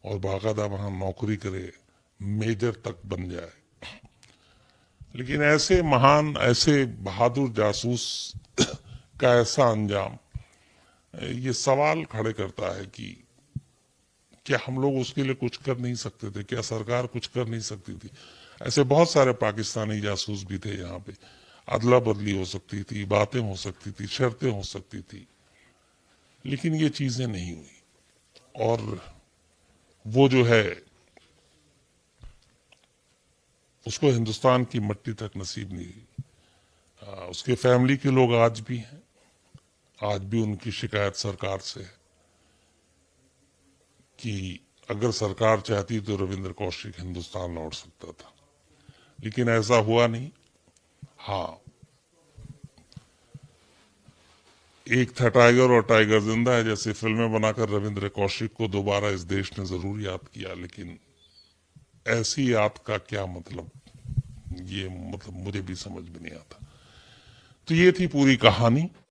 और बाकायदा वहां नौकरी करे, मेजर तक बन जाए। लेकिन ऐसे महान, ऐसे बहादुर जासूस का ऐसा अंजाम ये सवाल खड़े करता है कि क्या हम लोग उसके लिए कुछ कर नहीं सकते थे? क्या सरकार कुछ कर नहीं सकती थी? ऐसे बहुत सारे पाकिस्तानी जासूस भी थे यहाँ पे। अदला बदली हो सकती थी, बातें हो सकती थी, शर्तें हो सकती थी, लेकिन ये चीजें नहीं हुई। और वो जो है उसको हिंदुस्तान की मट्टी तक नसीब नहीं हुई। उसके फैमिली के लोग आज भी हैं, आज भी उनकी शिकायत सरकार से है कि अगर सरकार चाहती तो रविंद्र कौशिक हिंदुस्तान लौट सकता था, लेकिन ऐसा हुआ नहीं। हाँ, एक था टाइगर और टाइगर जिंदा है जैसी फिल्में बनाकर रविंद्र कौशिक को दोबारा इस देश ने जरूर याद किया, लेकिन ऐसी याद का क्या मतलब, ये मतलब मुझे भी समझ में नहीं आता। तो ये थी पूरी कहानी।